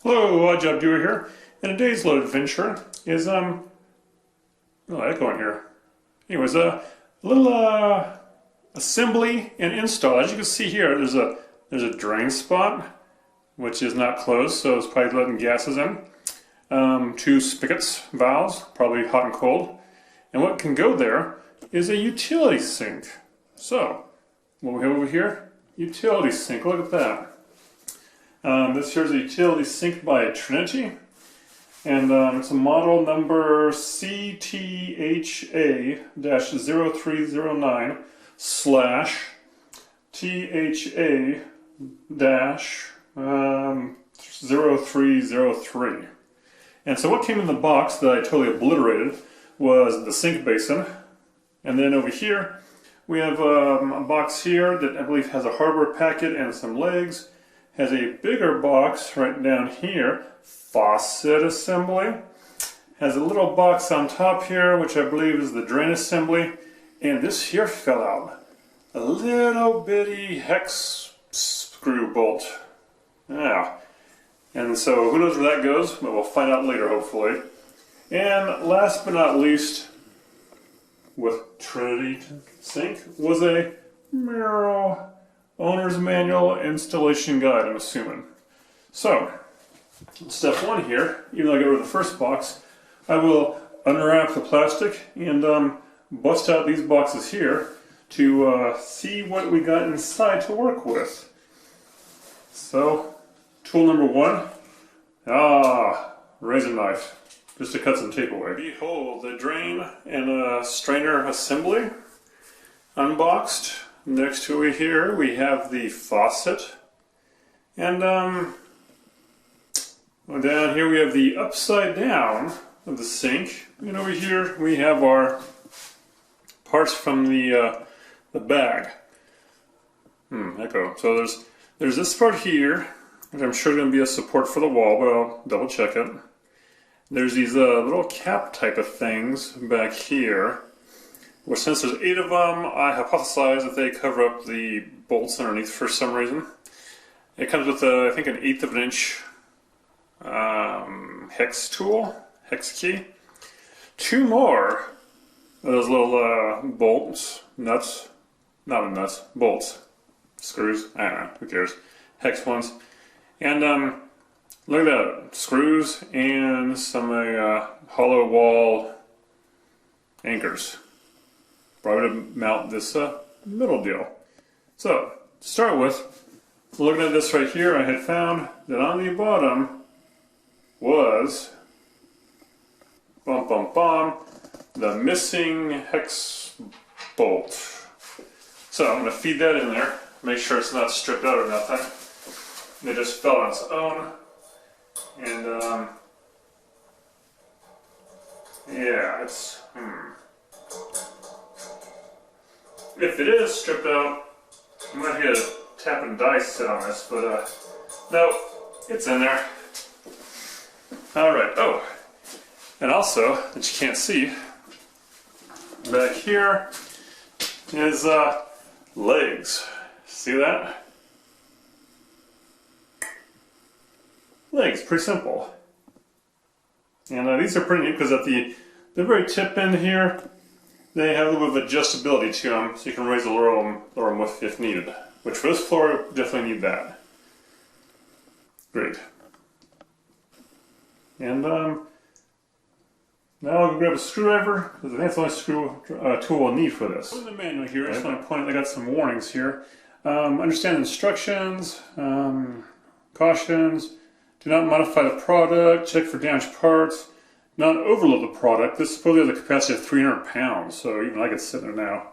Hello, Odd Job Doer here, and today's little adventure is echo in here. Anyways, a little assembly and install. As you can see here, there's a drain spot which is not closed, so it's probably letting gases in. Two spigots, valves, probably hot and cold, and what can go there is a utility sink. So, what we have over here, utility sink. Look at that. This here is a utility sink by Trinity, and it's a model number CTHA-0309 slash THA-0303. And so what came in the box that I totally obliterated was the sink basin, and then over here we have a box here that I believe has a hardware packet and some legs. Has a bigger box right down here, faucet assembly. Has a little box on top here, which I believe is the drain assembly. And this here fell out. A little bitty hex screw bolt. Yeah. And so who knows where that goes, but we'll find out later hopefully. And last but not least, with Trinity Sink, was a Merrill owner's manual installation guide, I'm assuming. So, step one here, even though I got rid of the first box, I will unwrap the plastic and bust out these boxes here to see what we got inside to work with. So, tool number one, razor knife, just to cut some tape away. Behold, the drain and strainer assembly, unboxed. Next to it here, we have the faucet, and down here we have the upside down of the sink, and over here we have our parts from the bag. Echo. So there's this part here, which I'm sure is going to be a support for the wall, but I'll double check it. There's these little cap type of things back here. Well, since there's 8 of them, I hypothesize that they cover up the bolts underneath for some reason. It comes with, I think, an 1/8 of an inch hex tool, hex key. 2 more of those little bolts, nuts, not nuts, bolts, screws, I don't know, who cares, hex ones. And look at that, screws and some hollow wall anchors. Probably to mount this middle deal. So, to start with, looking at this right here, I had found that on the bottom was the missing hex bolt. So I'm going to feed that in there, make sure it's not stripped out or nothing. It just fell on its own, and yeah, it's if it is stripped out, I'm not here to tap and dice it on this, but no, it's in there. Alright, oh, and also, that you can't see, back here is legs. See that? Legs, pretty simple. And these are pretty neat because at the very tip end here, they have a little bit of adjustability to them, so you can raise or lower them with if needed. Which for this floor, definitely need that. Great. And now I'll go grab a screwdriver, because I think it's the only tool we'll need for this. In the manual here, I just want to point out, I got some warnings here. Understand instructions, cautions, do not modify the product, check for damaged parts. Not overload the product. This supposedly has a capacity of 300 pounds, so even I could sit there now.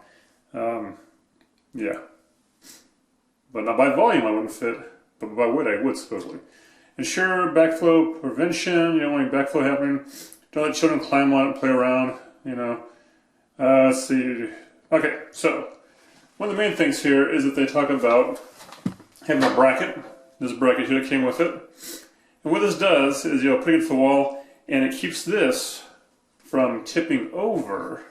Yeah. But not by volume I wouldn't fit, but by weight I would supposedly. Ensure backflow prevention. You don't want any backflow happening. Don't let children climb on it and play around, you know. Let's see. Okay, so one of the main things here is that they talk about having a bracket. This bracket here came with it. And what this does is you'll put it against the wall, and it keeps this from tipping over.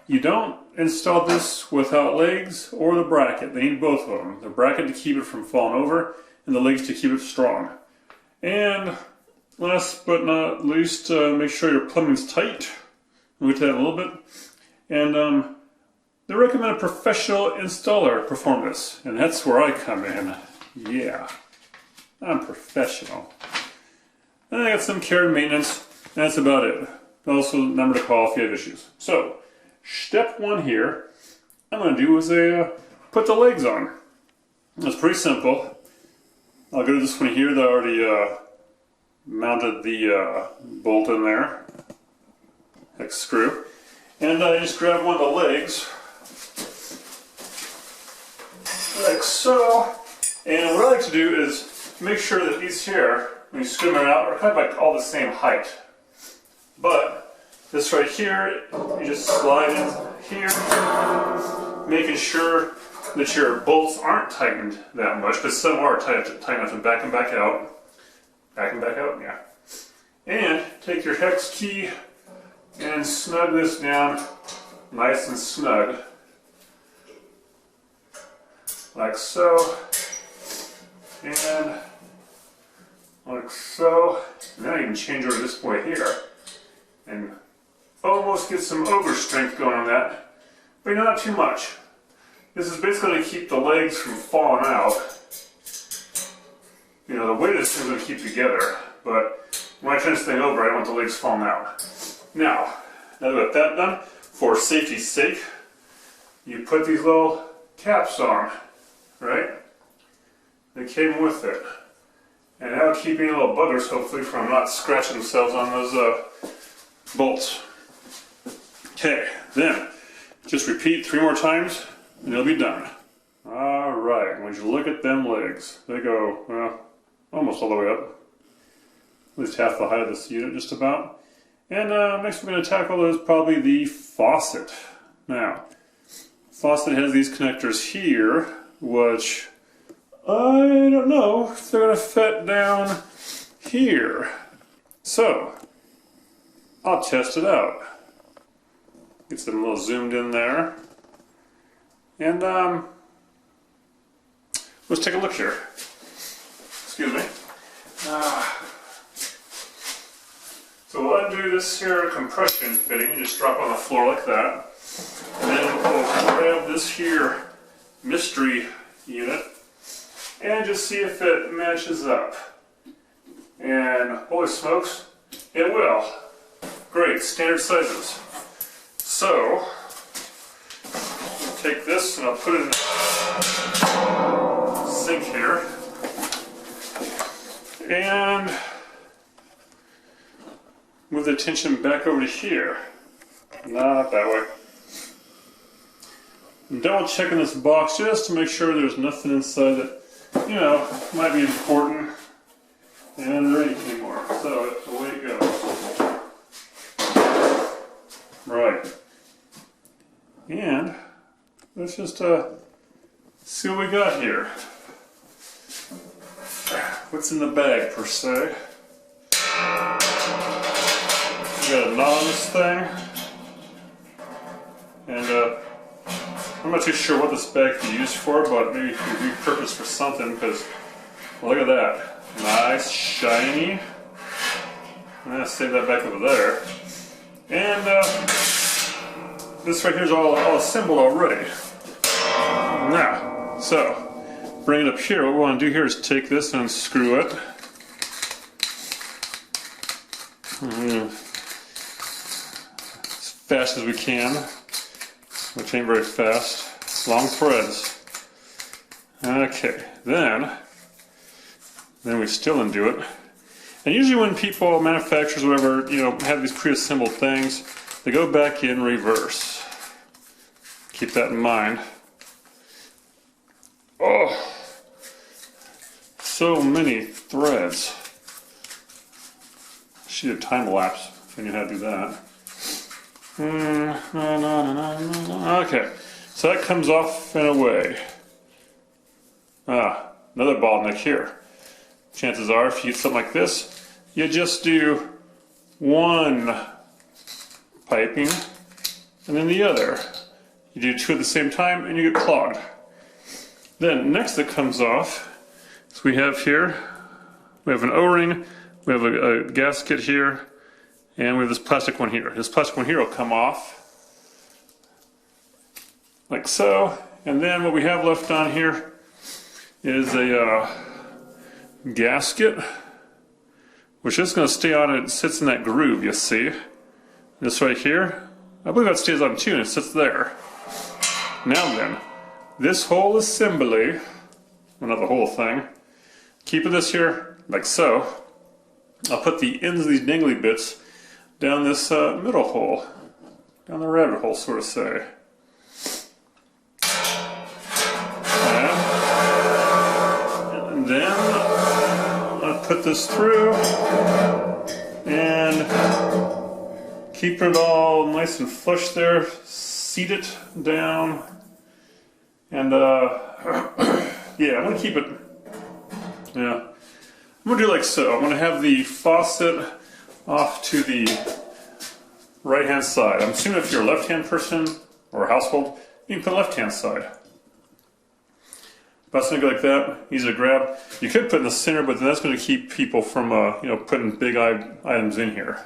You don't install this without legs or the bracket. They need both of them. The bracket to keep it from falling over, and the legs to keep it strong. And last but not least, make sure your plumbing's tight. We'll get to that in a little bit. And they recommend a professional installer perform this, and that's where I come in. Yeah, I'm professional. And I got some care and maintenance, and that's about it. Also, number to call if you have issues. So, step one here, I'm going to do is put the legs on. It's pretty simple. I'll go to this one here that I already mounted the bolt in there, hex screw, and I just grab one of the legs, like so. And what I like to do is make sure that these here, when you screw them out, are kind of like all the same height. But this right here, you just slide in here, making sure that your bolts aren't tightened that much, because some are tight enough to back and back out. Back and back out, yeah. And take your hex key and snug this down nice and snug. Like so. And like so. Now you can change over this point here and almost get some overstrength going on that, but not too much. This is basically to keep the legs from falling out. You know, the weight of this thing's going to keep together, but when I turn this thing over, I don't want the legs falling out. Now that we got that done, for safety's sake, you put these little caps on, right? They came with it. And that'll keep any little buggers, hopefully, from not scratching themselves on those bolts. Okay, then just repeat 3 more times and it'll be done. Alright, when you look at them legs, they go, well, almost all the way up. At least half the height of this unit, just about. And next we're going to tackle is probably the faucet. Now, faucet has these connectors here, which I don't know if they're going to fit down here. So, I'll test it out. Get some little zoomed in there. And let's take a look here. Excuse me. So we'll undo this here compression fitting and just drop on the floor like that. And then we'll grab this here mystery unit and just see if it matches up. And holy smokes, it will. Great, standard sizes. So, I'll take this and I'll put it in the sink here. And move the attention back over to here. Not that way. I'm double checking this box just to make sure there's nothing inside that, you know, might be important. And there ain't anymore. So, away it goes. Right. And let's just see what we got here. What's in the bag, per se? We got a knot on this thing. And I'm not too sure what this bag can be used for, but maybe it can be repurposed for something, because look at that. Nice, shiny. I'm going to save that back over there. And this right here is all assembled already. Now, so, bring it up here. What we want to do here is take this and unscrew it. As fast as we can, which ain't very fast. Long threads. Okay, then we still undo it. And usually when people, manufacturers, whatever, you know, have these pre-assembled things, they go back in reverse. Keep that in mind. Oh, so many threads. Should have time lapse if you knew how to do that. Okay, so that comes off in a way. Another bottleneck here. Chances are, if you get something like this, you just do one piping and then the other. You do 2 at the same time and you get clogged. Then next that comes off, so we have here we have an O-ring, we have a gasket here, and we have this plastic one here. This plastic one here will come off, like so. And then what we have left on here is a gasket, which is going to stay on. It sits in that groove, you see. This right here, I believe that stays on too, and it sits there. Now then, this whole assembly, well, not the whole thing, keeping this here like so. I'll put the ends of these dangly bits down this middle hole, down the rabbit hole, sort of say. And then I'll put this through and keep it all nice and flush there, seat it down, and yeah, I'm going to keep it, yeah, I'm going to do like so. I'm going to have the faucet off to the right hand side. I'm assuming if you're a left hand person or a household, you can put left hand side. But it's going to go like that, easy to grab. You could put it in the center, but then that's going to keep people from putting big items in here.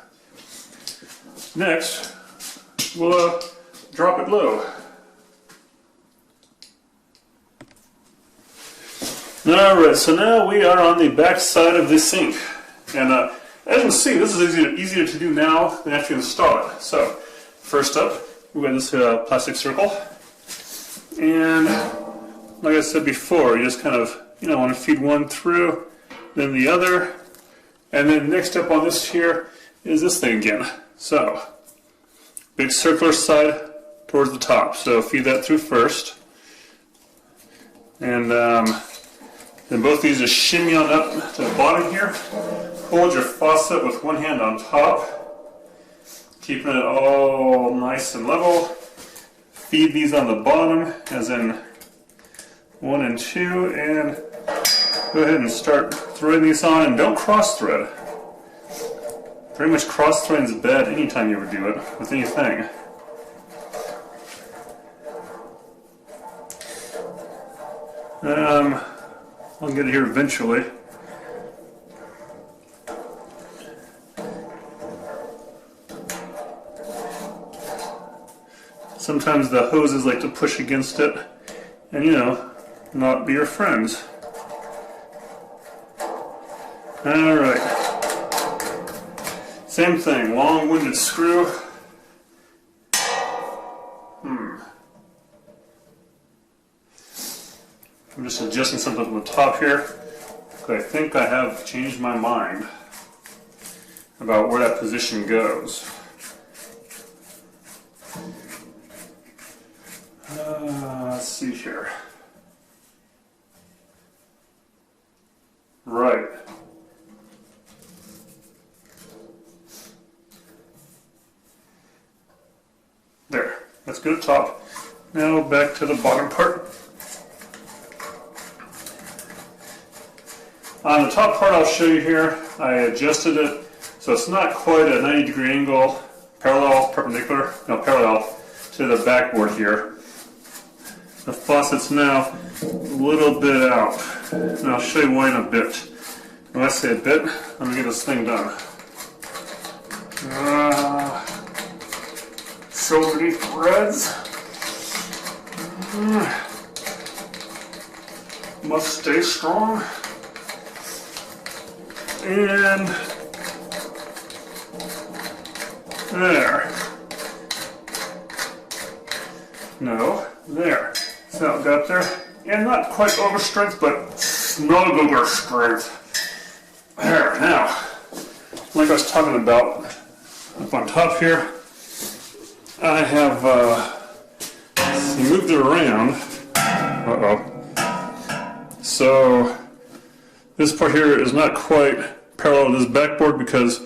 Next, we'll drop it low. Alright, so now we are on the back side of the sink. And as you can see, this is easier to do now than after you install it. So, first up, we got this plastic circle. And like I said before, you just kind of, want to feed one through, then the other. And then next up on this here is this thing again. So, big circular side towards the top. So feed that through first. And then both these just shimmy on up to the bottom here. Hold your faucet with one hand on top, keeping it all nice and level. Feed these on the bottom, as in 1 and 2, and go ahead and start threading these on, and don't cross thread. Pretty much cross threading is bad anytime you ever do it with anything. I'll get it here eventually. Sometimes the hoses like to push against it and, not be your friends. Alright. Same thing, long-winded screw. I'm just adjusting something from the top here. I think I have changed my mind about where that position goes. Let's see here. Right. There. That's good at the top. Now back to the bottom part. On the top part I'll show you here, I adjusted it so it's not quite a 90-degree angle, parallel to the backboard here. The faucet's now a little bit out, and I'll show you why in a bit. When I say a bit, let me get this thing done. So many threads. Must stay strong. And there. No, there. So got there. And not quite over strength, but snug over strength. There, now. Like I was talking about up on top here, I have moved it around. So this part here is not quite parallel to this backboard because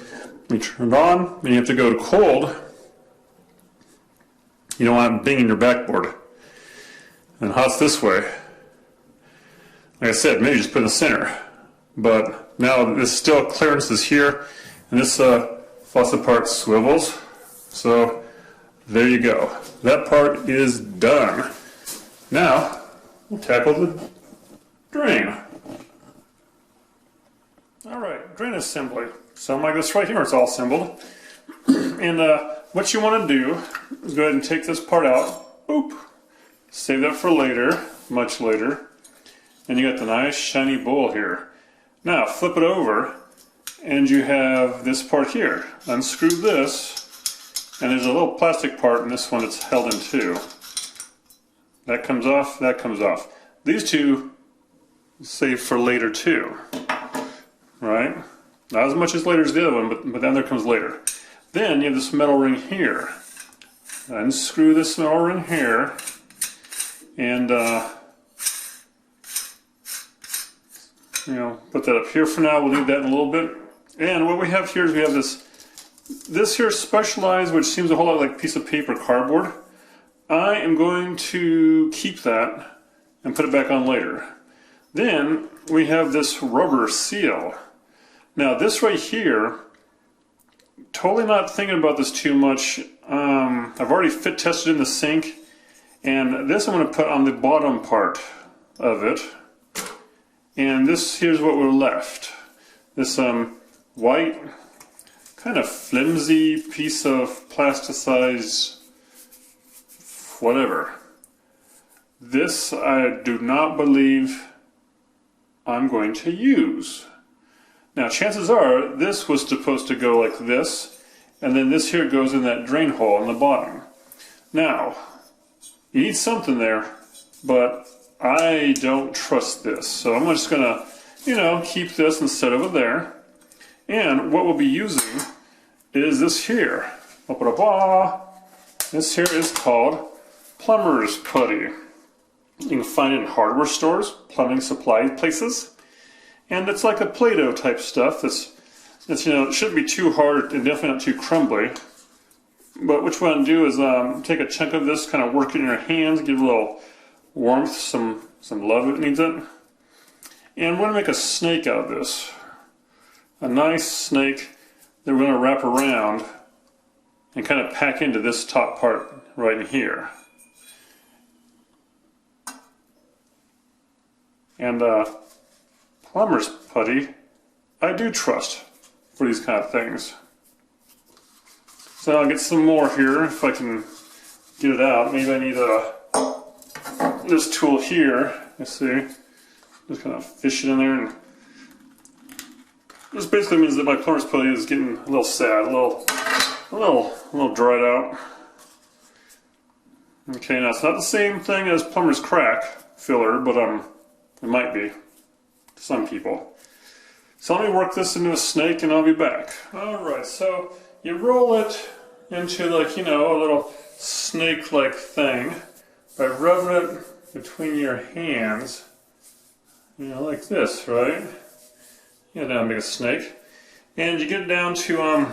when you turn it on, then you have to go to cold. You don't want it binging your backboard. And hot's this way. Like I said, maybe just put in the center. But now this still clearance is here, and this faucet part swivels. So there you go. That part is done. Now we'll tackle the drain. Alright, drain assembly. So I'm like this right here, it's all assembled. And what you want to do is go ahead and take this part out. Boop. Save that for later, much later. And you got the nice shiny bowl here. Now flip it over and you have this part here. Unscrew this and there's a little plastic part in this one that's held in two. That comes off, that comes off. These two save for later too. Right? Not as much as later as the other one, but then there comes later. Then you have this metal ring here. Unscrew this metal ring here and you know, put that up here for now. We'll leave that in a little bit. And what we have here is we have this here Specialized, which seems a whole lot like a piece of paper cardboard. I am going to keep that and put it back on later. Then we have this rubber seal. Now this right here, totally not thinking about this too much. I've already fit tested in the sink, and this I'm going to put on the bottom part of it. And this here's what we're left. This white, kind of flimsy piece of plasticized whatever. This I do not believe I'm going to use. Now chances are this was supposed to go like this, and then this here goes in that drain hole in the bottom. Now, you need something there, but I don't trust this. So I'm just gonna, you know, keep this and set over there. And what we'll be using is this here. This here is called plumber's putty. You can find it in hardware stores, plumbing supply places. And it's like a Play-Doh type stuff that's you know, it shouldn't be too hard and definitely not too crumbly. But what you want to do is take a chunk of this, kind of work it in your hands, give it a little warmth, some love it needs it. And we're going to make a snake out of this. A nice snake that we're going to wrap around and kind of pack into this top part right in here. And plumber's putty, I do trust for these kind of things. So I'll get some more here if I can get it out. Maybe I need this tool here. Let's see. Just kind of fish it in there, and this basically means that my plumber's putty is getting a little sad, a little dried out. Okay, now it's not the same thing as plumber's crack filler, but it might be to some people. So let me work this into a snake and I'll be back. Alright, so you roll it into, like, you know, a little snake-like thing by rubbing it between your hands, you know, like this, right? You know, now make a snake. And you get it down to, I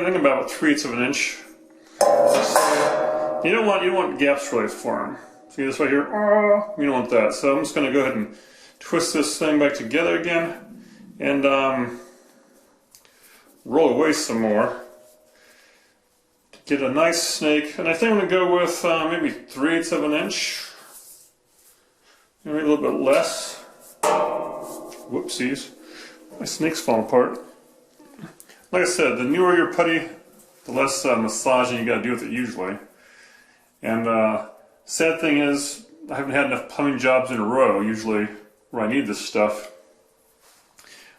think about 3/8 of an inch. So you don't want gaps really to form. See this right here? Oh, you don't want that. So I'm just going to go ahead and twist this thing back together again and roll away some more to get a nice snake. And I think I'm going to go with maybe 3/8 of an inch, maybe a little bit less. Whoopsies, my snake's falling apart. Like I said, the newer your putty, the less massaging you got to do with it usually. And sad thing is, I haven't had enough plumbing jobs in a row, usually, where I need this stuff.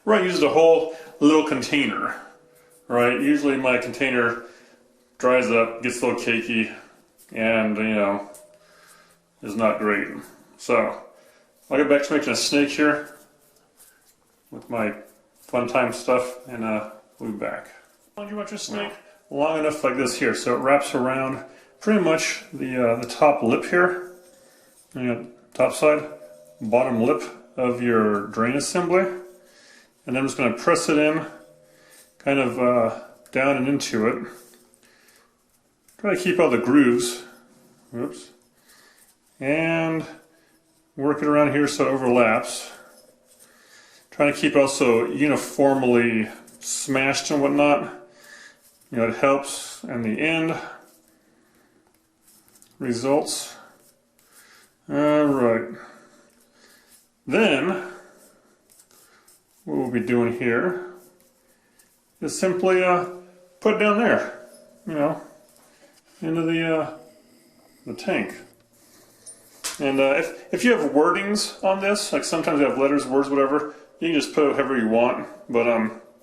Where I use a whole little container, right? Usually my container dries up, gets a little cakey, and, you know, is not great. So, I'll get back to making a snake here with my fun time stuff, and we'll be back. You want your snake long enough like this here, so it wraps around pretty much the top lip here, you know, top side, bottom lip of your drain assembly, and then I'm just going to press it in, kind of down and into it. Try to keep all the grooves, whoops, and work it around here so it overlaps. Trying to keep also uniformly smashed and whatnot. You know, it helps in the end. Results. Alright. Then, what we'll be doing here is simply put it down there, you know, into the tank. And if you have wordings on this, like sometimes you have letters, words, whatever, you can just put it however you want. But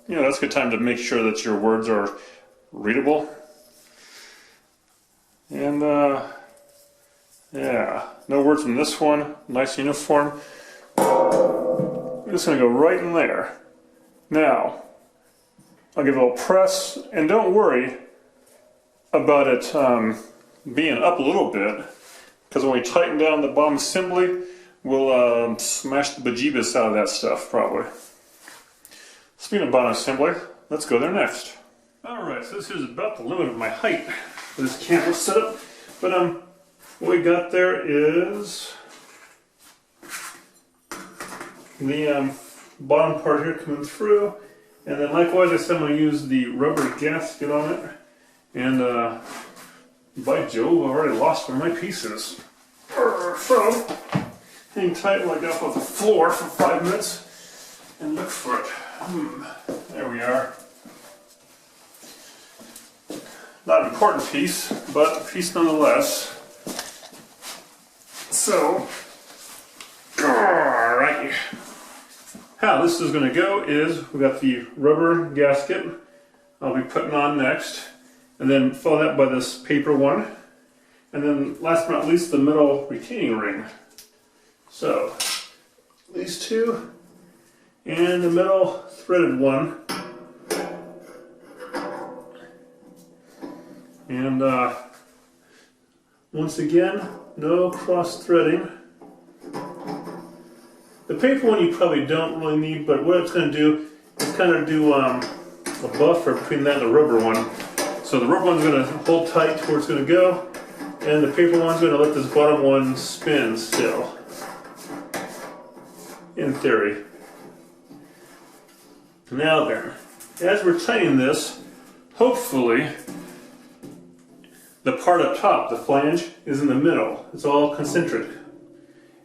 you know, that's a good time to make sure that your words are readable. And yeah, no words from this one. Nice uniform. I'm just going to go right in there. Now, I'll give it a little press, and don't worry about it being up a little bit, because when we tighten down the bottom assembly, we'll smash the bejeebus out of that stuff, probably. Speaking of bottom assembly, let's go there next. Alright, so this is about the limit of my height for this camera setup, but what we got there is the bottom part here coming through, and then likewise I said I'm going to use the rubber gasket on it, and by Jove, I've already lost one of my pieces. So, hang tight while I get up off the floor for 5 minutes and look for it. There we are. Not an important piece, but a piece nonetheless. So, alrighty. How this is going to go is we got the rubber gasket I'll be putting on next, and then follow that by this paper one, and then last but not least the metal retaining ring. So these two and the metal threaded one, and once again, no cross threading. The paper one you probably don't really need, but what it's going to do is kind of do a buffer between that and the rubber one. So the rubber one's going to hold tight to where it's going to go, and the paper one's going to let this bottom one spin still, in theory. Now then, as we're tightening this, hopefully the part up top, the flange, is in the middle. It's all concentric.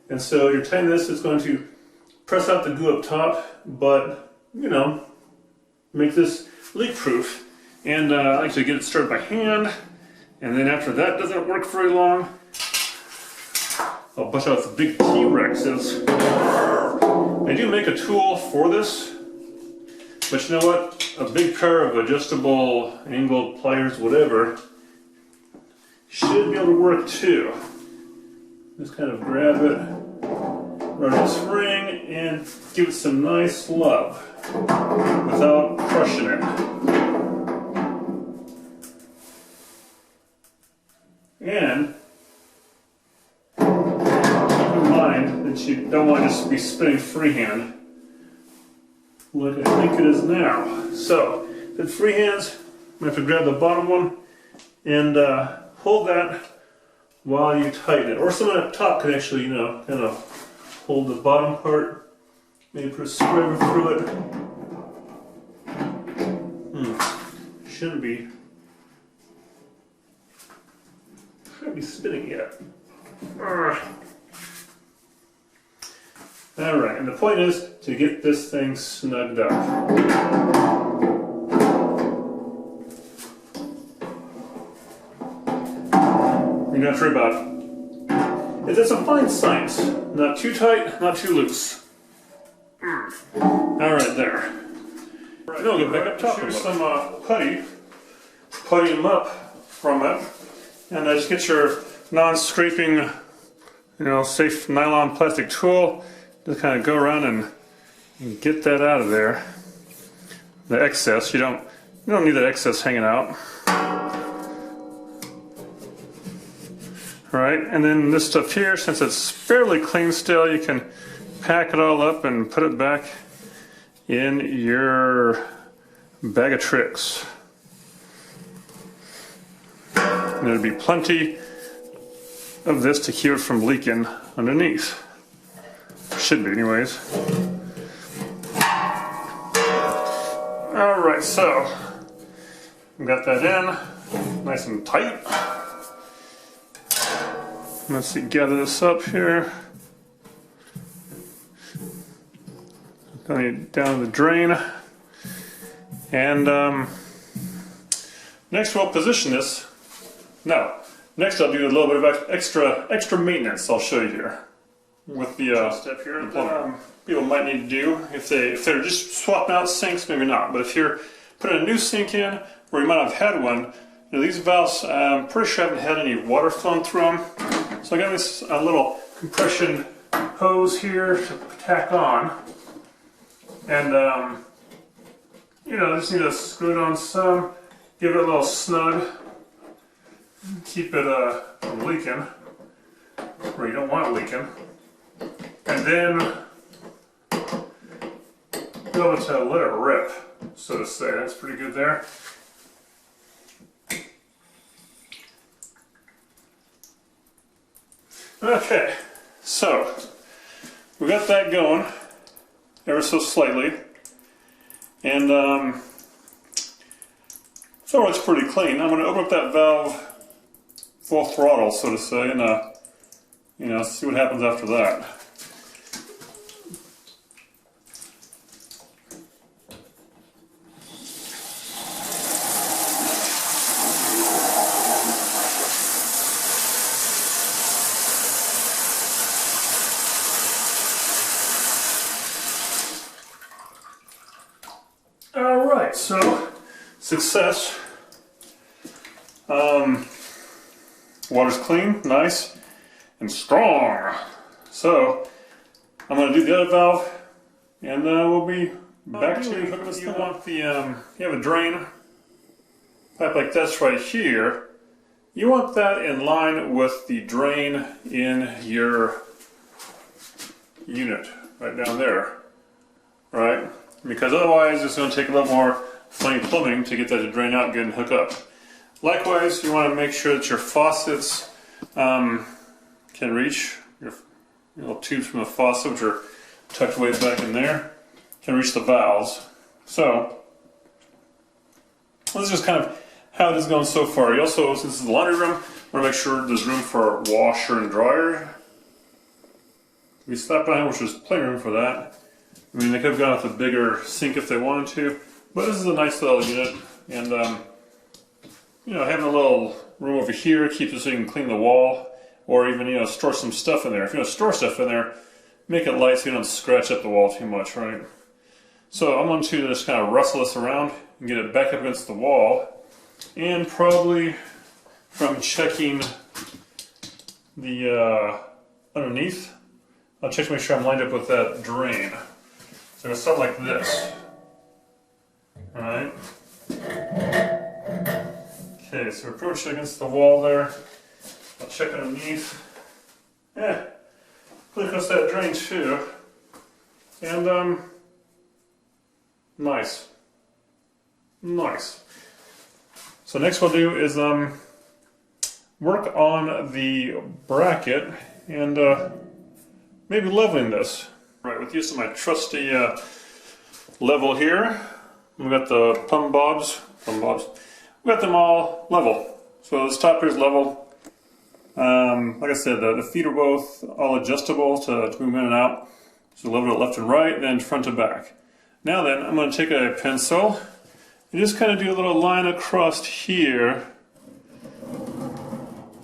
And so you're tightening this, it's going to press out the goo up top, but, you know, make this leak-proof. And I like to get it started by hand, and then after that doesn't work very long, I'll bust out the big T-Rexes. I do make a tool for this, but you know what? A big pair of adjustable angled pliers, whatever, should be able to work too. Just kind of grab it, run this ring, and give it some nice love without crushing it. And keep in mind that you don't want to just be spinning freehand like I think it is now. So, with free hands, I'm going to have to grab the bottom one and hold that while you tighten it. Or someone up top can actually, you know, kind of hold the bottom part, maybe put a screwdriver through it. Shouldn't be spinning yet. Alright, and the point is to get this thing snugged up. You don't have to worry about it. It's a fine science. Not too tight, not too loose. Alright, there. Right, now we'll get back up top. Here's some putty. Putty them up from it. And just get your non-scraping, you know, safe nylon plastic tool. Just kind of go around and get that out of there. The excess. You don't need that excess hanging out. Alright, and then this stuff here, since it's fairly clean still, you can pack it all up and put it back in your bag of tricks. And there'll be plenty of this to keep it from leaking underneath. Should be, anyways. Alright, so we got that in nice and tight. Let's see, gather this up here. down the drain. And next we'll position this. No, next I'll do a little bit of extra maintenance. I'll show you here with the step here that people might need to do if they're just swapping out sinks. Maybe not, but if you're putting a new sink in, or you might have had one, you know, these valves, I'm pretty sure I haven't had any water flowing through them. So I got this little compression hose here to tack on, and you know, just need to screw it on some, give it a little snug, keep it from leaking, or you don't want it leaking, and then be able to let it rip, so to say. That's pretty good there. Okay, so we got that going ever so slightly, and so it's pretty clean. I'm going to open up that valve full throttle, so to say, and you know, see what happens after that. Alright, so success. Water's clean, nice, and strong. So I'm going to do the other valve, and we'll be back to hooking this thing up. You have a drain pipe like this right here. You want that in line with the drain in your unit, right down there, right? Because otherwise it's going to take a little more funny plumbing to get that to drain out and hook up. Likewise, you want to make sure that your faucets can reach, your little tubes from the faucet, which are tucked way back in there, can reach the valves. So this is just kind of how it is going so far. You also, since this is the laundry room, want to make sure there's room for washer and dryer. We slap behind, which there's plenty of room for that. I mean, they could have gone with a bigger sink if they wanted to, but this is a nice little unit, and you know, having a little room over here keeps it so you can clean the wall, or even, you know, store some stuff in there. If you want to store stuff in there, make it light so you don't scratch up the wall too much, right? So I'm going to just kind of wrestle this around and get it back up against the wall, and probably from checking the underneath, I'll check to make sure I'm lined up with that drain. So it's something like this. Alright. Okay, so we're pretty much against the wall there. I'll check underneath. Yeah, pretty close to that drain too. And nice. Nice. So next what I'll do is work on the bracket and maybe leveling this. Right, with use of my trusty level here. We've got the plumb bobs. We've got them all level. So this top here is level. Like I said, the feet are both all adjustable to move in and out. So level it left and right, and then front to back. Now then, I'm going to take a pencil and just kind of do a little line across here,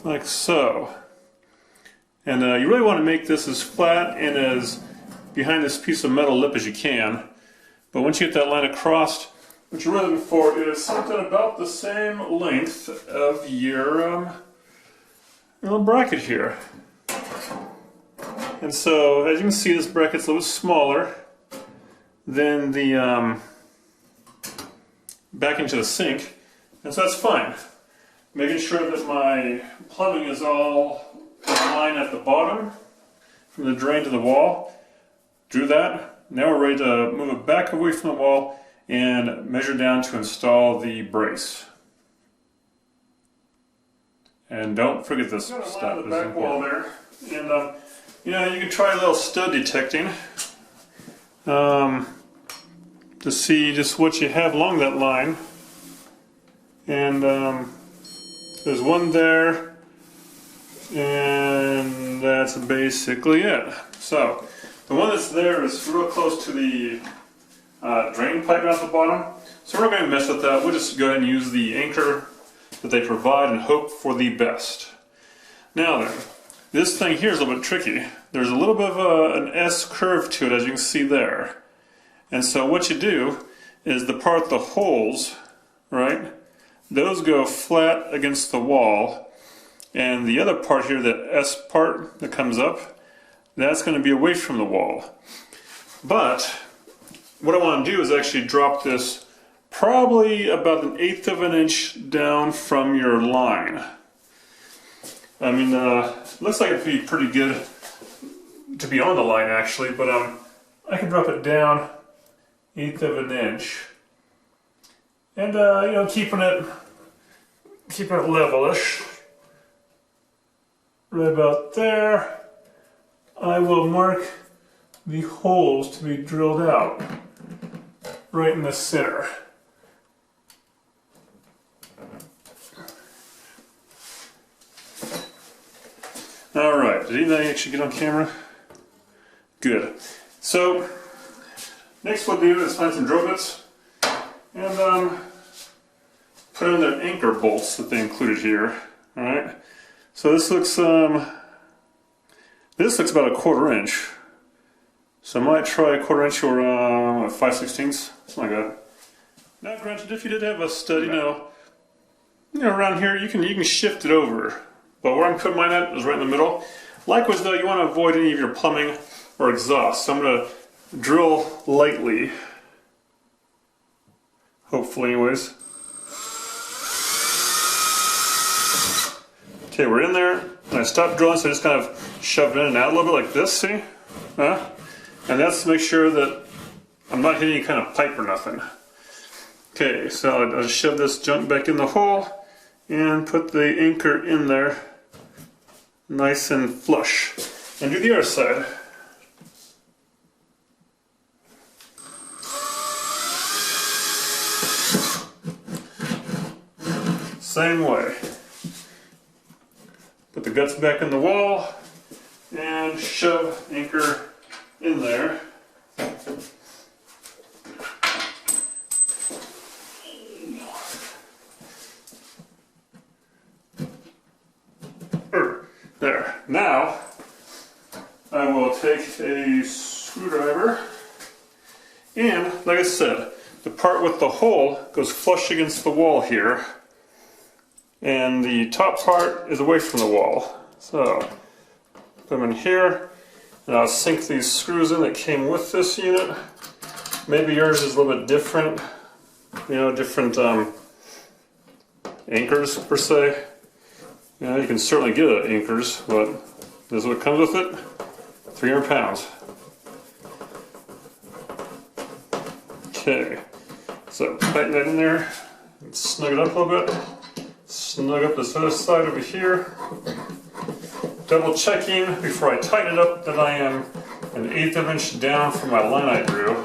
like so. And you really want to make this as flat and as behind this piece of metal lip as you can. But once you get that line across, what you're really looking for is something about the same length of your little bracket here. And so, as you can see, this bracket's a little smaller than the back into the sink, and so that's fine. Making sure that my plumbing is all in line at the bottom, from the drain to the wall. Drew that. Now we're ready to move it back away from the wall and measure down to install the brace. And don't forget this step. The back wall there, and you know, you can try a little stud detecting to see just what you have along that line. And there's one there, and that's basically it. So The one that's there is real close to the drain pipe down at the bottom. So we're not going to mess with that. We'll just go ahead and use the anchor that they provide and hope for the best. Now then, this thing here is a little bit tricky. There's a little bit of an S curve to it, as you can see there. And so what you do is the part, the holes, right, those go flat against the wall. And the other part here, the S part that comes up, that's going to be away from the wall. But what I want to do is actually drop this probably about 1/8 of an inch down from your line. I mean, looks like it'd be pretty good to be on the line actually, but I can drop it down 1/8 of an inch, and you know, keeping it levelish, right about there. I will mark the holes to be drilled out right in the center. Alright, did anything actually get on camera? Good. So, next we'll do is find some drill bits and put in the anchor bolts that they included here. Alright, so this looks about 1/4 inch. So I might try 1/4 inch or 5/16, something like that. Now granted, if you did have a stud, you know around here you can shift it over. But where I'm putting mine at is right in the middle. Likewise though, you want to avoid any of your plumbing or exhaust. So I'm going to drill lightly. Hopefully anyways. Okay, we're in there. And I stopped drilling, so I just kind of shoved it in and out a little bit like this, see? And that's to make sure that I'm not hitting any kind of pipe or nothing. Okay, so I'll just shove this junk back in the hole and put the anchor in there nice and flush. And do the other side. Same way. Put the guts back in the wall and shove anchor in there. There. Now I will take a screwdriver and, like I said, the part with the hole goes flush against the wall here, and the top part is away from the wall. So put them in here, and I'll sink these screws in that came with this unit. Maybe yours is a little bit different, you know, different anchors per se. You know, you can certainly get anchors, but this is what comes with it. 300 pounds. Okay, so tighten that in there and snug it up a little bit. Snug up this other side over here. Double checking before I tighten it up that I am 1/8 of an inch down from my line I drew,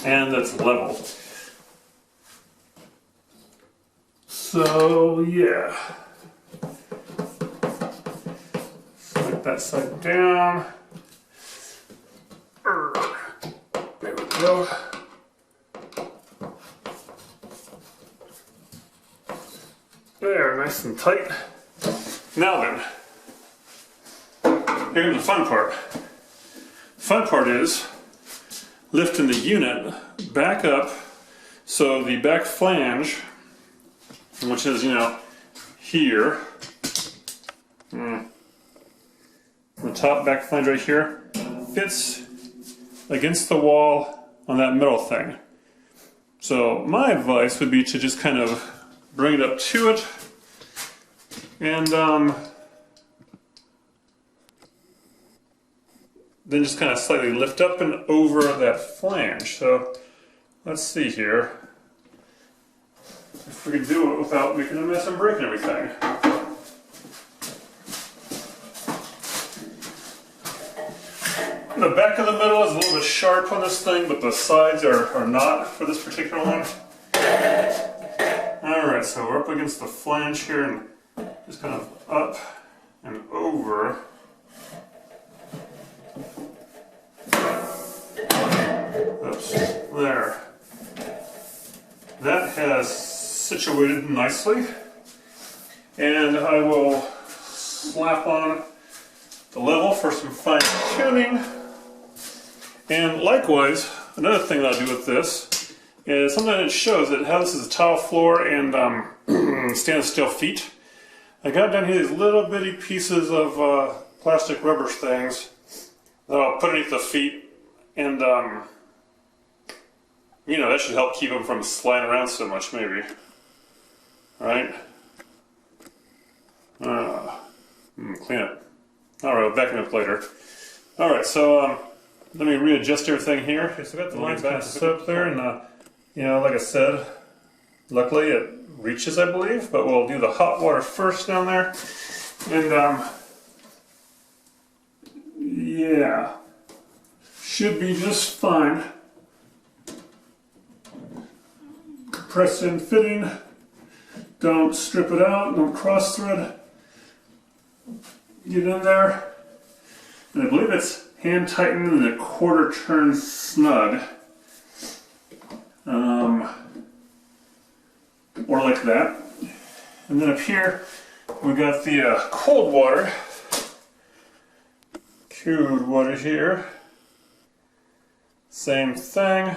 and that's level. So yeah. That side down. There we go. There, nice and tight. Now then, here's the fun part. Fun part is lifting the unit back up so the back flange, which is, you know, here, the top back flange right here, fits against the wall on that middle thing. So my advice would be to just kind of bring it up to it and then just kind of slightly lift up and over that flange. So let's see here if we can do it without making a mess and breaking everything. The back of the middle is a little bit sharp on this thing, but the sides are not for this particular one. Alright, so we're up against the flange here and just kind of up and over. Oops, there. That has situated nicely. And I will slap on the level for some fine tuning. And likewise, another thing that I'll do with this is something that shows that how this is a tile floor and stainless steel feet. I got down here these little bitty pieces of plastic rubber things that I'll put underneath the feet, and you know, that should help keep them from sliding around so much, maybe. Right? Clean it. Alright, I'll vacuum it later. Alright, so let me readjust everything here. Okay, so I got the lines kind of set up there, and you know, like I said, luckily it reaches, I believe, but we'll do the hot water first down there. And yeah, should be just fine. Press in fitting, don't strip it out, don't cross thread. Get in there, and I believe it's hand tightened and a quarter turn snug. Or like that. And then up here, we got the cold water. Cold water here. Same thing.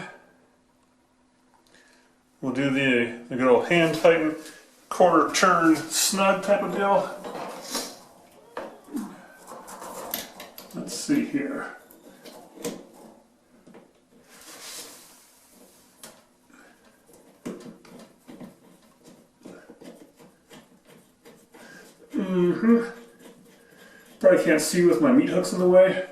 We'll do the good old hand tighten, quarter turn snug type of deal. Let's see here. Probably can't see with my meat hooks in the way.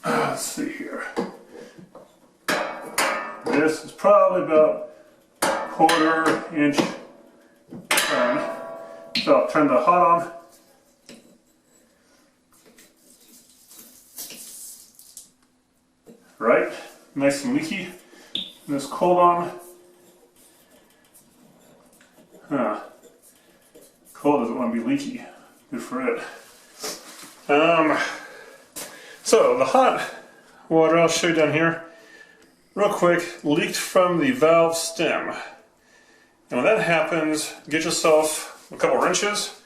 Let's see here. This is probably about quarter inch turn. So I'll turn the hot on. Right, nice and leaky. And this cold on. Cold doesn't want to be leaky. Good for it. So the hot water, I'll show you down here real quick, leaked from the valve stem. And when that happens, get yourself a couple wrenches.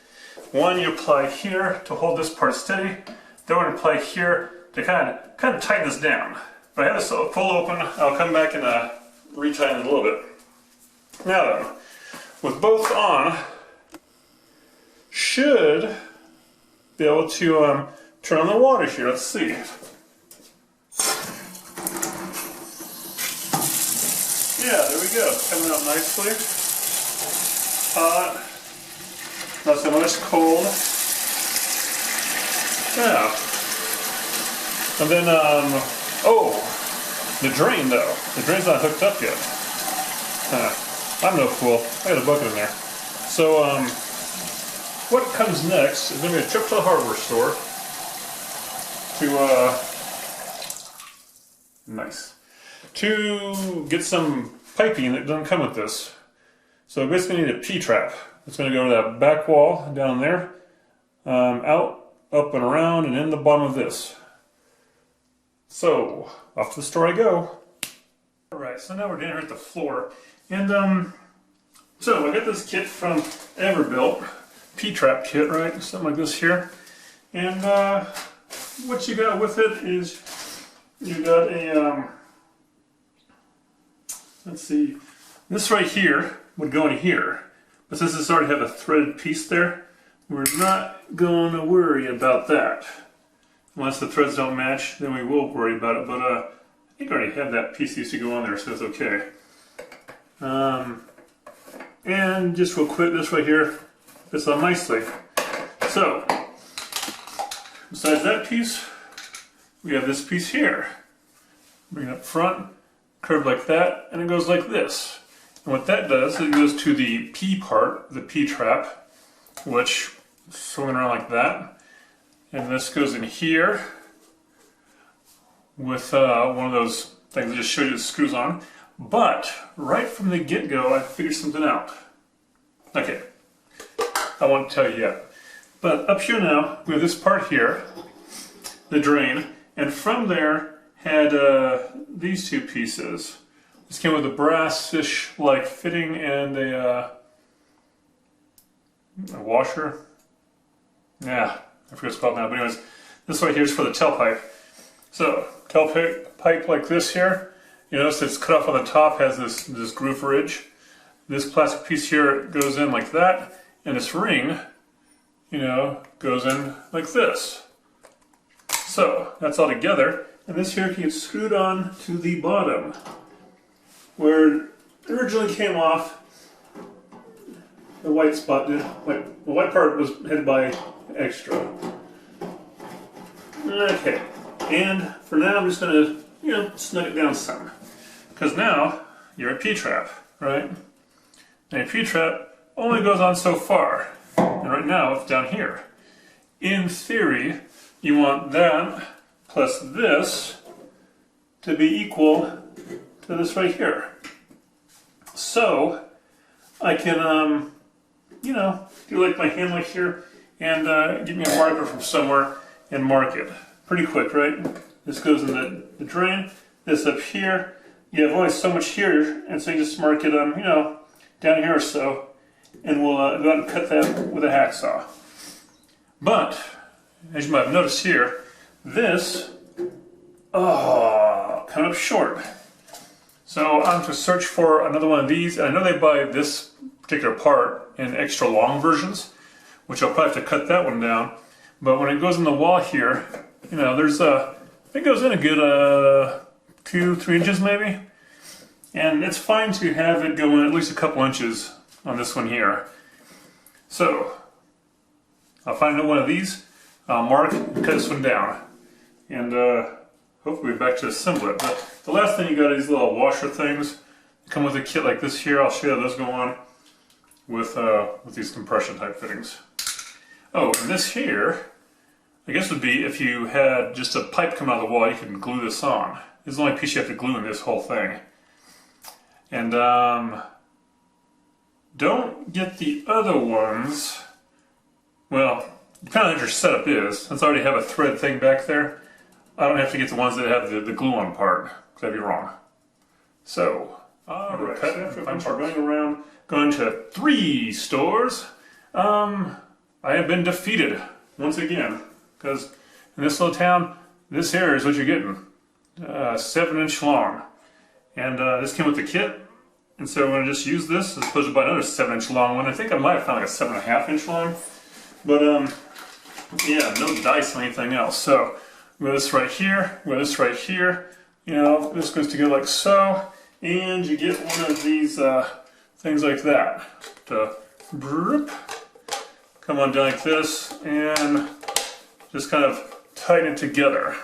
One you apply here to hold this part steady. The other one apply here to kind of tighten this down. If I have this full open, I'll come back and retighten it a little bit. Now then, with both on, should be able to turn on the water here. Let's see. Yeah, there we go. It's coming out nicely. Hot. Not so much cold. Yeah. And then, oh, the drain though. The drain's not hooked up yet. I'm no fool. I got a bucket in there. So, what comes next is going to be a trip to the hardware store to get some piping that doesn't come with this. So basically need a P-trap. It's going to go to that back wall down there, out, up and around, and in the bottom of this. So, off to the store I go. Alright, so now we're down here at the floor. And, so I got this kit from Everbuilt, P-trap kit, right? Something like this here. And, what you got with it is, you got a, let's see, this right here would go in here. But since this already have a threaded piece there, we're not going to worry about that. Unless the threads don't match, then we will worry about it. But I think I already have that piece that used to go on there, so it's okay. And just real quick, this right here fits on nicely. So, besides that piece, we have this piece here. Bring it up front, curved like that, and it goes like this. And what that does, it goes to the P part, the P-trap, which is swinging around like that. And this goes in here with one of those things I just showed you that screws on. But right from the get-go, I figured something out. Okay, I won't tell you yet. But up here now, we have this part here, the drain, and from there had these two pieces. This came with a brassish-like fitting and a washer. Yeah, I forget what it's called now, but anyways, this right here is for the tailpipe. So, tailpipe like this here, you notice it's cut off on the top, has this groove ridge. This plastic piece here goes in like that, and this ring, you know, goes in like this. So, that's all together, and this here can get screwed on to the bottom, where it originally came off. The white spot did. The white part was headed by extra. Okay, and for now I'm just gonna, you know, snug it down some, because now you're a P-trap, right? And a P-trap only goes on so far, and right now it's down here. In theory, you want that plus this to be equal to this right here. So I can, you know, do like my hand like here and get me a marker from somewhere and mark it. Pretty quick, right? This goes in the drain, this up here. You have only so much here, and so you just mark it, you know, down here or so, and we'll go out and cut that with a hacksaw. But, as you might have noticed here, this, coming up short. So I'm to search for another one of these, and I know they buy this particular part in extra long versions, which I'll probably have to cut that one down. But when it goes in the wall here, you know, there's it goes in a good 2-3 inches maybe, and it's fine to have it go in at least a couple inches on this one here. So I'll find one of these, I'll mark and cut this one down, and hopefully back to assemble it. But the last thing you got is these little washer things. Come with a kit like this here. I'll show you how those go on with these compression type fittings. Oh, and this here, I guess would be if you had just a pipe come out of the wall, you can glue this on. This is the only piece you have to glue in this whole thing. And don't get the other ones. Well, depending on what your setup is, since I already have a thread thing back there, I don't have to get the ones that have the glue-on part, because that'd be wrong. So, alright, so I'm going around, going to 3 stores. I have been defeated, once again, because in this little town, this here is what you're getting. 7-inch long. And this came with the kit, and so I'm going to just use this as opposed to buy another 7-inch long one. I think I might have found like a 7.5-inch long, but yeah, no dice or anything else. So, with this right here, with this right here, you know, this goes together like so, and you get one of these things like that to come on down like this and just kind of tighten it together.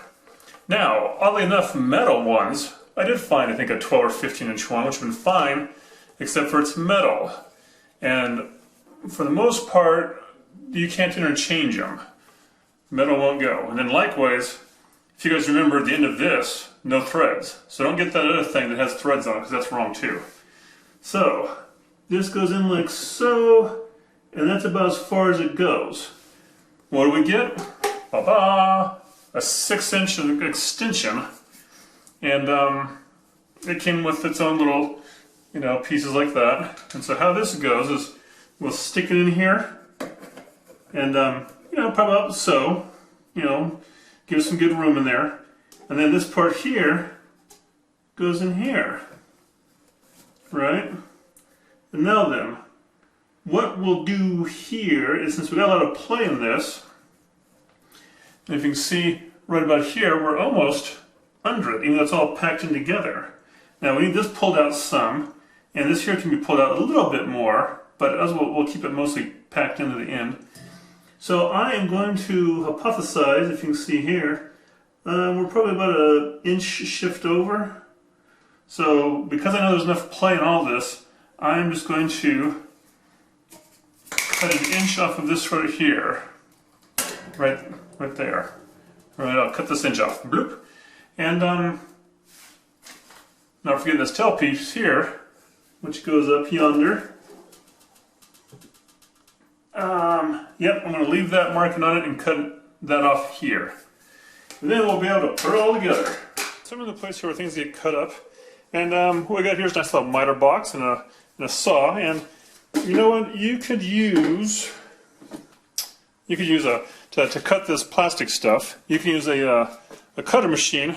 Now, oddly enough, metal ones, I did find I think a 12 or 15-inch one, which would have been fine, except for it's metal. And for the most part, you can't interchange them. Metal won't go. And then likewise, if you guys remember at the end of this, no threads. So don't get that other thing that has threads on it, because that's wrong too. So, this goes in like so, and that's about as far as it goes. What do we get? Ba-ba! A 6-inch extension. And it came with its own little, you know, pieces like that. And so how this goes is we'll stick it in here, and you know, probably about so, you know, give some good room in there. And then this part here goes in here, right? And now then, what we'll do here is, since we got a lot of play in this, and if you can see right about here, we're almost under it, even though it's all packed in together. Now we need this pulled out some, and this here can be pulled out a little bit more, but as we'll keep it mostly packed into the end. So I am going to hypothesize, if you can see here, we're probably about an inch shift over. So because I know there's enough play in all this, I'm just going to cut an inch off of this right here. Right there. Alright, I'll cut this inch off. Bloop. And now forget this tail piece here, which goes up yonder. Yep, I'm going to leave that marking on it and cut that off here. And then we'll be able to put it all together. Some of the places where things get cut up. And what we got here is a nice little miter box and a saw. And you know what? You could use to cut this plastic stuff. You can use a cutter machine,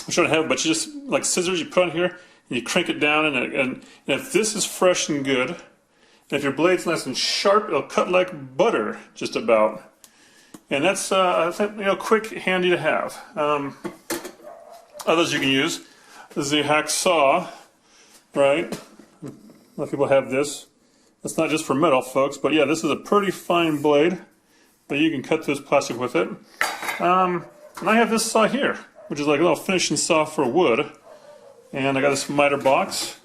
which I don't have, but you just like scissors. You put on here and you crank it down. And if this is fresh and good, and if your blade's nice and sharp, it'll cut like butter, just about. And that's I think, quick, handy to have. Others you can use. This is a hacksaw, right? A lot of people have this. It's not just for metal, folks, but yeah, this is a pretty fine blade, but you can cut this plastic with it. And I have this saw here, which is like a little finishing saw for wood. And I got this miter box.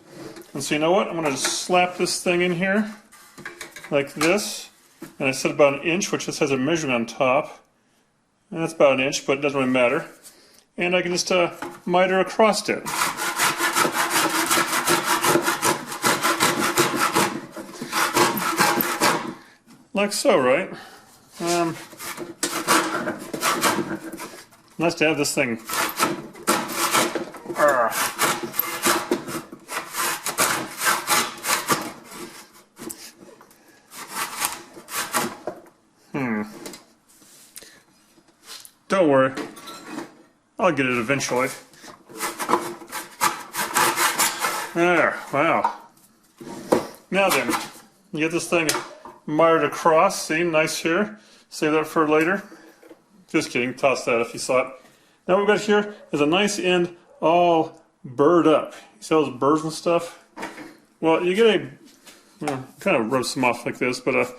And so you know what? I'm going to just slap this thing in here, like this. And I set about 1 inch, which just has a measurement on top. And that's about 1 inch, but it doesn't really matter. And I can just miter across it. Like so, right? Nice to have this thing. Don't worry. I'll get it eventually. There, wow. Now then, you get this thing mitered across, see, nice here. Save that for later. Just kidding, toss that if you saw it. Now what we've got here is a nice end all burred up. You see all those burrs and stuff? Well, you get kind of roast them off like this, but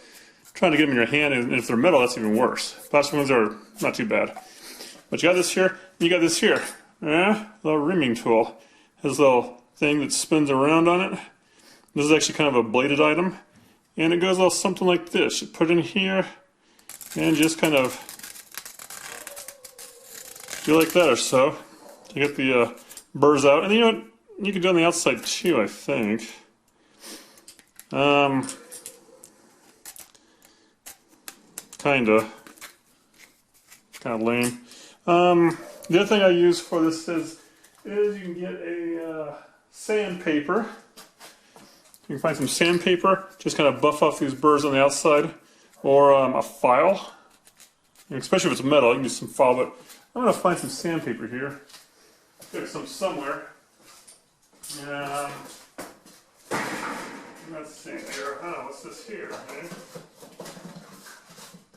trying to get them in your hand, and if they're metal, that's even worse. Plastic ones are not too bad. But you got this here, you got this here. Little rimming tool. Has a little thing that spins around on it. This is actually kind of a bladed item. And it goes all something like this. You put it in here and just kind of do like that or so to get the burrs out. And you know what? You can do it on the outside too, I think. Kinda lame. The other thing I use for this is you can get a sandpaper. You can find some sandpaper, just kind of buff off these burrs on the outside, or a file. And especially if it's metal, you can use some file, but I'm going to find some sandpaper here. Get some somewhere. Let's see here. Oh, what's this here? Okay.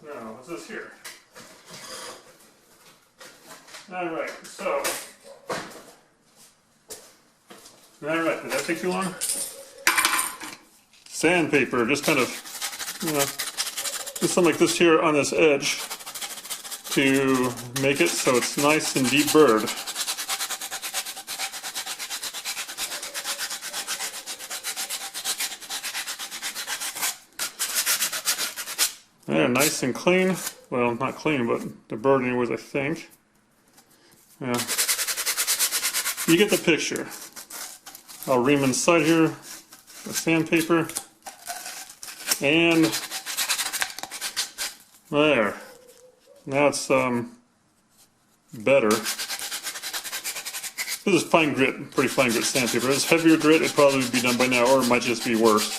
No, what's this here? Alright, so. Alright, did that take too long? Sandpaper, just kind of, just something like this here on this edge to make it so it's nice and deep burred. There, nice and clean. Well, not clean, but the burred anyways, I think. Yeah. You get the picture. I'll ream inside here with sandpaper. And there. Now it's better. This is fine grit, pretty fine grit sandpaper. If it's heavier grit, it'd probably be done by now, or it might just be worse.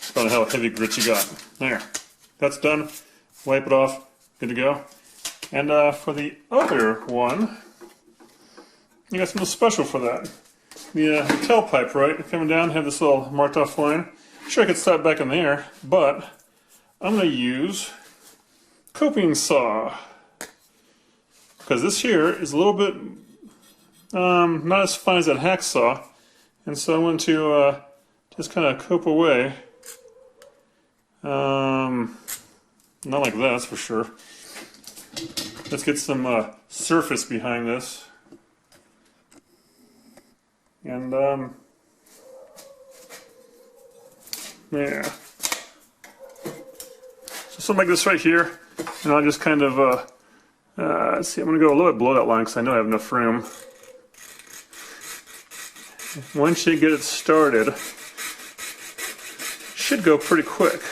Depending on how heavy grit you got. There. That's done. Wipe it off. Good to go. And for the other one, you got something special for that. The tailpipe, right? Coming down, have this little marked off line. Sure, I could slap back in there, but I'm going to use coping saw, because this here is a little bit not as fine as that hacksaw, and so I want to just kind of cope away. Not like that, that's for sure. Let's get some surface behind this, and yeah. So something like this right here, and I'll just kind of, let's see, I'm going to go a little bit below that line because I know I have enough room. Once you get it started, should go pretty quick.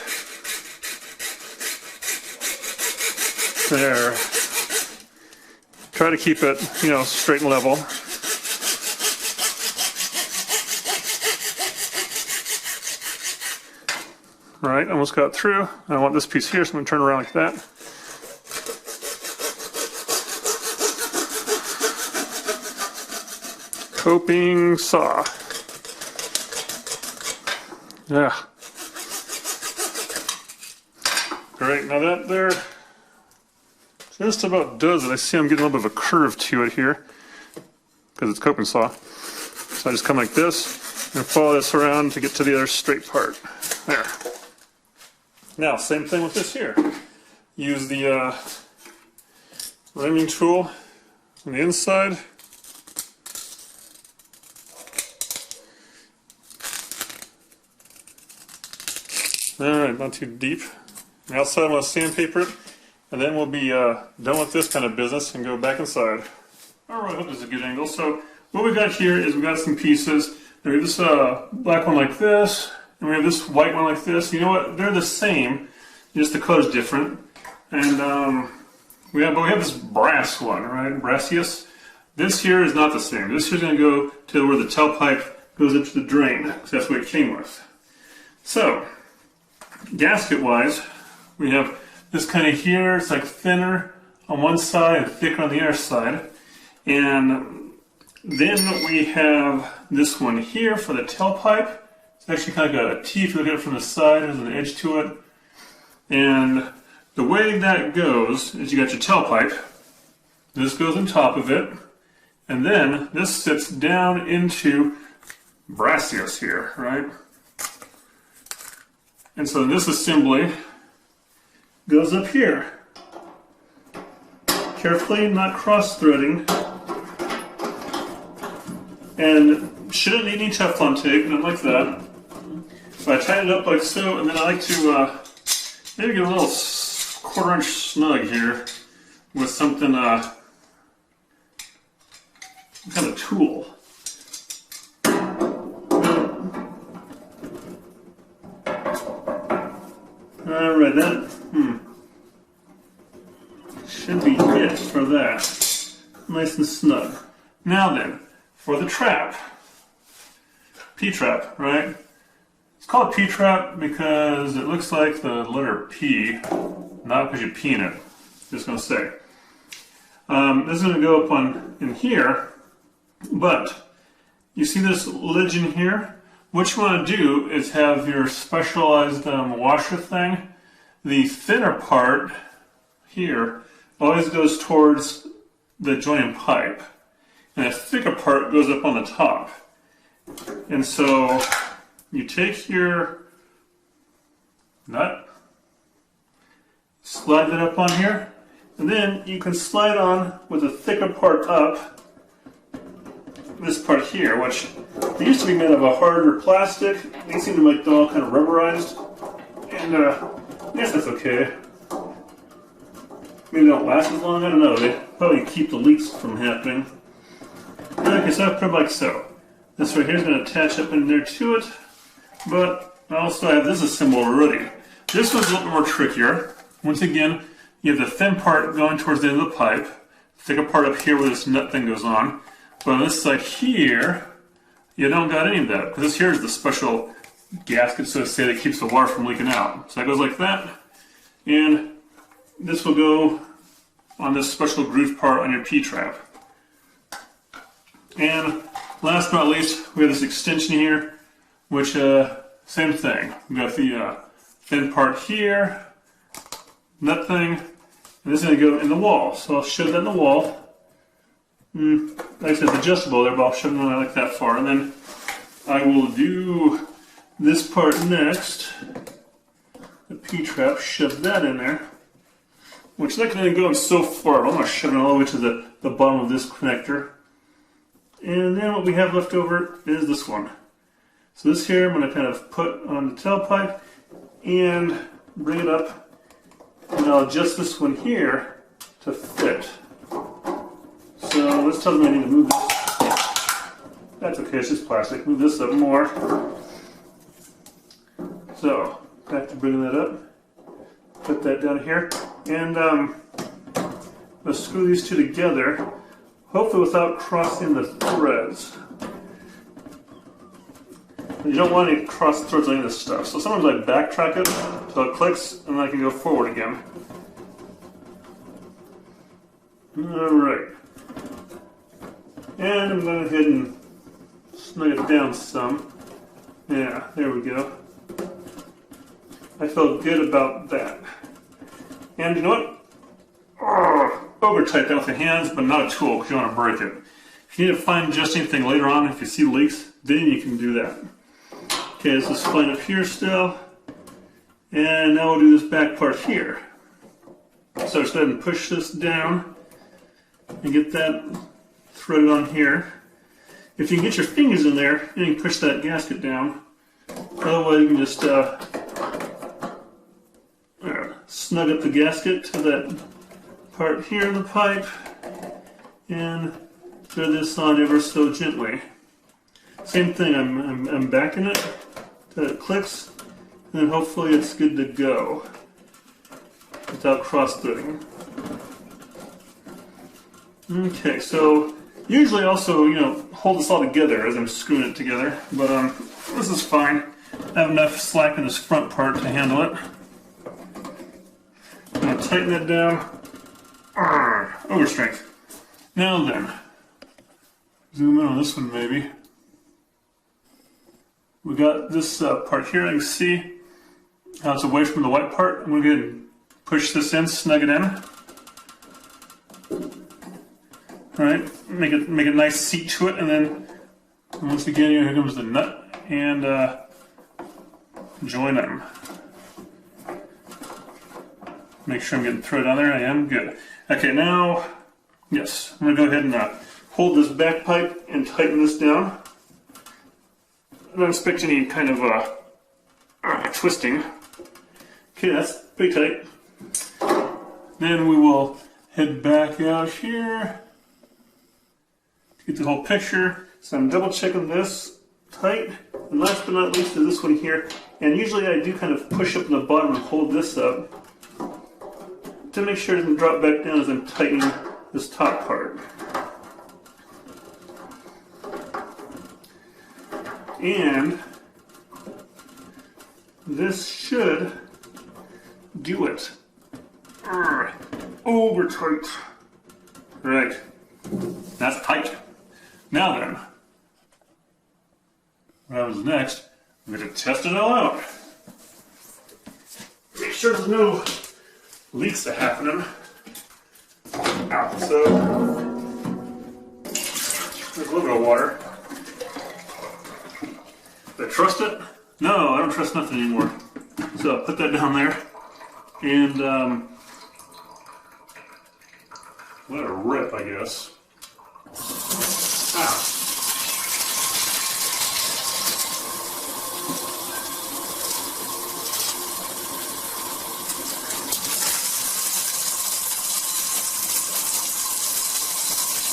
There. Try to keep it, you know, straight and level. Right, almost got through. I want this piece here, so I'm going to turn around like that. Coping saw. Yeah. Great, now that there just about does it. I see I'm getting a little bit of a curve to it here because it's coping saw. So I just come like this and follow this around to get to the other straight part. There. Now, same thing with this here. Use the rimming tool on the inside. Alright, not too deep. The outside, I'm going to sandpaper it, and then we'll be done with this kind of business and go back inside. Alright, I hope this is a good angle. So, what we got here is we got some pieces. We have this black one like this, and we have this white one like this. You know what? They're the same, just the color's different. And we have this brass one, right? Brassius. This here is not the same. This here is going to go to where the tailpipe goes up to the drain, because that's what it came with. So, gasket-wise, we have this kind of here. It's like thinner on one side and thicker on the other side. And then we have this one here for the tailpipe. It's actually kind of like a T if you look at it from the side. There's an edge to it. And the way that goes is you got your tailpipe. This goes on top of it. And then this sits down into Brassius here, right? And so this assembly goes up here. Carefully, not cross-threading. And shouldn't need any Teflon tape, nothing like that. So I tighten it up like so, and then I like to maybe get a little quarter-inch snug here with something, some kind of tool. Alright, that should be it for that. Nice and snug. Now then, for the trap. P-trap, right? It's called P-trap because it looks like the letter P, not because you pee in it. Just gonna say. This is gonna go up in here, but you see this lid in here? What you want to do is have your specialized washer thing. The thinner part here always goes towards the joining pipe, and the thicker part goes up on the top. And so you take your nut, slide that up on here, and then you can slide on with the thicker part up this part here, which they used to be made of a harder plastic. They seem to make them all kind of rubberized, and I guess that's okay. Maybe they don't last as long, I don't know. They probably keep the leaks from happening. Okay, so I put it like so. This right here is going to attach up in there to it, but I also have this assembled already. This one's a little bit more trickier. Once again, you have the thin part going towards the end of the pipe, thicker part up here where this nut thing goes on. But on this side here, you don't got any of that, because this here is the special gasket, so to say, that keeps the water from leaking out. So that goes like that, and this will go on this special groove part on your P-trap. And last but not least, we have this extension here, which, same thing. We got the thin part here, nut thing, and this is going to go in the wall. So I'll shove that in the wall. Like I said, it's adjustable there, but I'll shove it in like that far. And then I will do this part next. The P-trap, shove that in there. Which that can only go so far. I'm going to shove it all the way to the bottom of this connector. And then what we have left over is this one. So this here I'm going to kind of put on the tailpipe and bring it up. And I'll adjust this one here to fit. So this tells me I need to move this. That's okay, it's just plastic. Move this up more. So, back to bringing that up. Put that down here. And Let's screw these two together, hopefully without crossing the threads. You don't want any cross threads on any of this stuff. So sometimes I backtrack it so it clicks and then I can go forward again. Alright. And I'm going to go ahead and snug it down some. Yeah, there we go. I feel good about that. And you know what? Over tight that with your hands, but not a tool because you don't want to break it. If you need to fine adjust anything later on, if you see leaks, then you can do that. Okay, this is fine up here still. And now we'll do this back part here. So just go ahead and push this down and get that threaded on here. If you can get your fingers in there, then you can push that gasket down. Otherwise you can just snug up the gasket to that part here in the pipe and thread this on ever so gently. Same thing, I'm backing it till it clicks, and then hopefully it's good to go without cross-threading. Okay, so usually also, hold this all together as I'm screwing it together, but this is fine. I have enough slack in this front part to handle it. I'm going to tighten that down. Overstrength. Now then, zoom in on this one maybe. We got this part here. You can see how it's away from the white part. I'm going to go ahead and push this in, snug it in. Alright, make a nice seat to it, and then once again here comes the nut, and join them. Make sure I'm getting thread on there. I am good. Okay, now, yes, I'm going to go ahead and hold this back pipe and tighten this down. I don't expect any kind of twisting. Okay, that's pretty tight. Then we will head back out here to get the whole picture. So I'm double checking this tight. And last but not least is this one here. And usually I do kind of push up in the bottom and hold this up to make sure it doesn't drop back down as I'm tightening this top part. And this should do it. Over tight. Right. That's tight. Now then, what happens next, I'm going to test it all out. Make sure there's no leaks are happening. So, there's a little bit of water. Do I trust it? No, I don't trust nothing anymore. So I'll put that down there. And let it rip, I guess. Ah.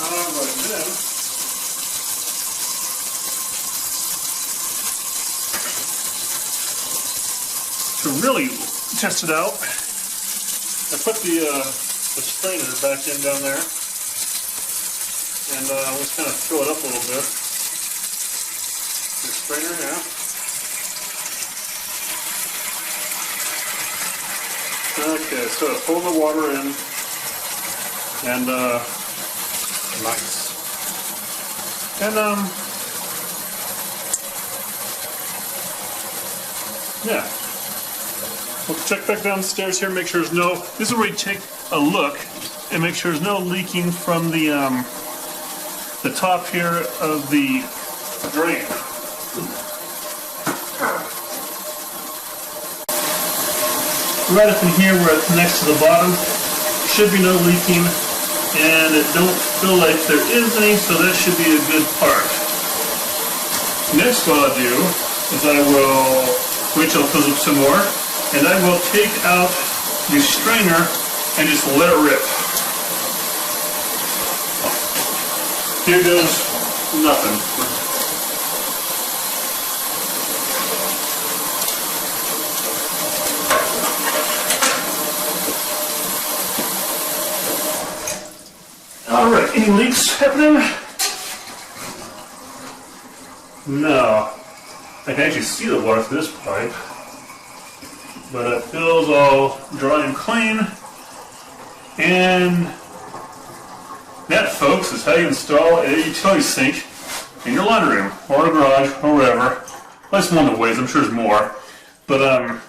Alright then. To really test it out, I put the strainer back in down there, and let's kind of fill it up a little bit. The strainer, yeah. Okay, so pull the water in, and nice. And yeah. We'll check back downstairs here, make sure there's no. This is where we take a look and make sure there's no leaking from the top here of the drain. Right up in here where it connects to the bottom, should be no leaking, and it don't feel like there is any, so that should be a good part. Next, what I'll do is I will wait till it fills up some more. And I will take out the strainer and just let it rip. Here goes nothing. Alright, any leaks happening? No. I can actually see the water through this pipe. But it feels all dry and clean. And that, folks, is how you install a utility sink in your laundry room, or a garage, or wherever. That's one of the ways, I'm sure there's more. But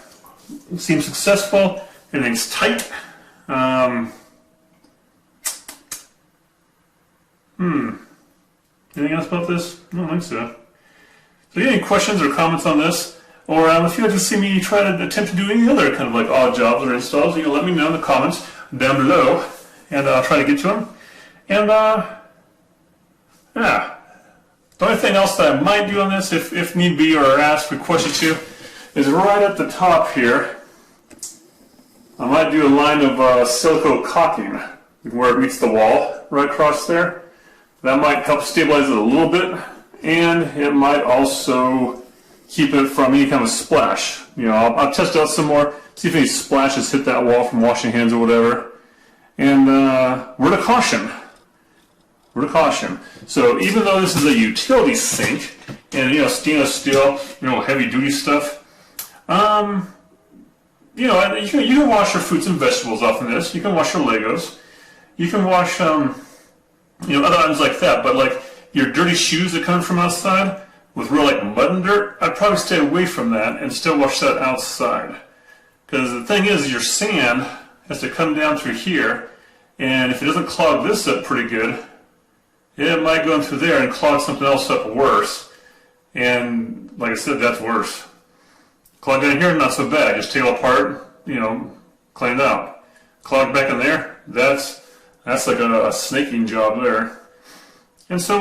it seems successful, everything's tight. Anything else about this? I don't think so. So if you have any questions or comments on this, or if you'd like to see me try to attempt to do any other kind of like odd jobs or installs, you can let me know in the comments down below, and I'll try to get to them. And yeah, the only thing else that I might do on this, if need be or asked, requested to, is right at the top here. I might do a line of Silico caulking where it meets the wall, right across there. That might help stabilize it a little bit, and it might also keep it from any kind of splash. You know, I'll test it out some more, see if any splashes hit that wall from washing hands or whatever. And word of caution. Word of caution. So even though this is a utility sink, and you know, stainless steel, you know, heavy duty stuff, you know, you can wash your fruits and vegetables off of this. You can wash your Legos. You can wash, you know, other items like that. But like your dirty shoes that come from outside with real like mud and dirt, I'd probably stay away from that and still wash that outside. Because the thing is, your sand has to come down through here, and if it doesn't clog this up pretty good, it might go in through there and clog something else up worse. And like I said, that's worse. Clog down here, not so bad. Just take it apart, you know, clean it out. Clog back in there, that's like a snaking job there. And so,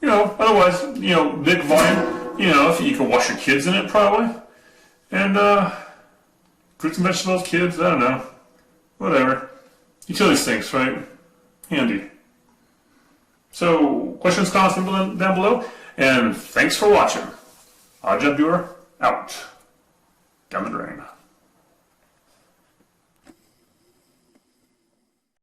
you know, otherwise, you know, big volume, you know, if you can wash your kids in it probably. And fruits and vegetables, kids, I don't know. Whatever. Utility sinks, right? Handy. So, questions, comments down below. And thanks for watching. Odd Job Doer, out. Down the drain.